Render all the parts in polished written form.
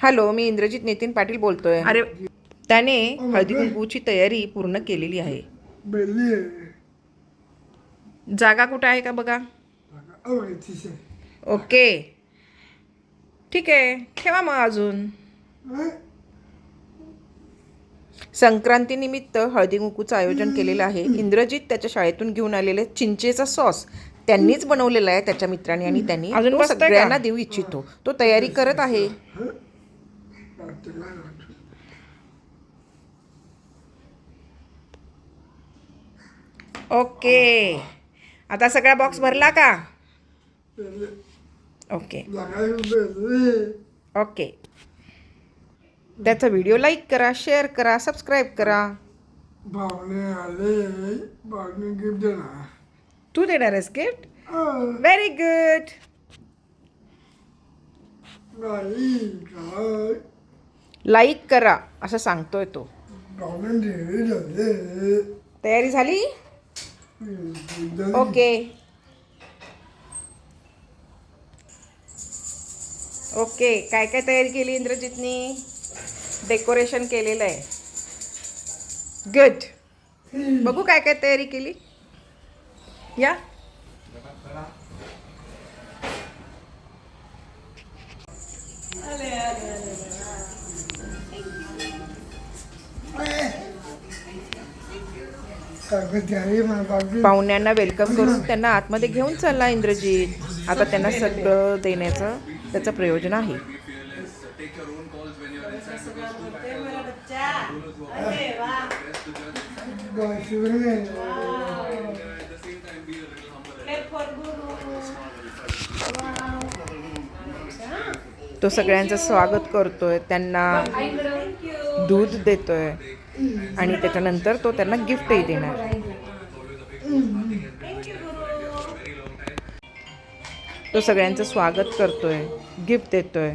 Hello, मी इंद्रजित नितीन पाटील बोलतोय. अरे, त्याने हळदी कुंकूची तयारी पूर्ण केलेली आहे. जागा कुठं आहे का बघा. ओके, ठीक आहे, ठेवा मग. अजून संक्रांतीनिमित्त हळदी कुंकूचं आयोजन केलेलं आहे. इंद्रजित त्याच्या शाळेतून घेऊन आलेले चिंचेचा सॉस त्यांनीच बनवलेला आहे त्याच्या मित्रांनी, आणि त्यांनी अजून तो सगळ्यांना देऊ इच्छितो. तो तयारी करत आहे. ओके, आता सगळा बॉक्स भरला का? Okay okay. त्याचा व्हिडिओ लाईक करा, शेअर करा, सबस्क्राईब करा. गिफ्ट देणार. तू देणार आहेस गिफ्ट? Very good. लाईक करा असं सांगतोय तो. तयारी झाली? Okay okay. काय काय तयारी केली इंद्रजितनी? डेकोरेशन केलेलं आहे. गुड. बघू काय काय तयारी केली. या, पाहुण्यांना वेलकम करून त्यांना आतमध्ये घेऊन चालला इंद्रजित. आता त्यांना सगळं देण्याचं त्याचं प्रयोजन आहे. तो सगळ्यांचं स्वागत करतोय, त्यांना दूध देतोय, आणि त्याच्यानंतर तो त्यांना गिफ्टही देणार. तो सगळ्यांचं स्वागत करतोय, गिफ्ट देतोय.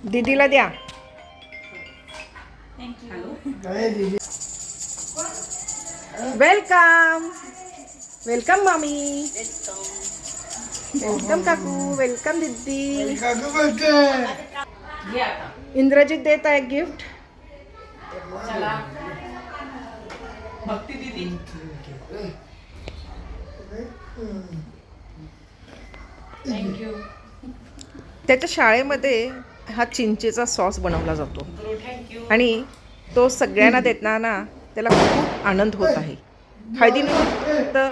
दीदीला द्या. वेलकम वेलकम मामी, वेलकम काकू, वेलकम दीदी. इंद्रजित देत आहे गिफ्ट. भक्ती दीदी. थँक्यू. त्याच्या शाळेमध्ये हा चिंचेचा सॉस बनवला जातो, आणि तो सगळ्यांना देताना त्याला खूप आनंद होत आहे.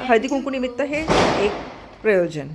हळदी कुंकू निमित्त हे एक प्रयोजन.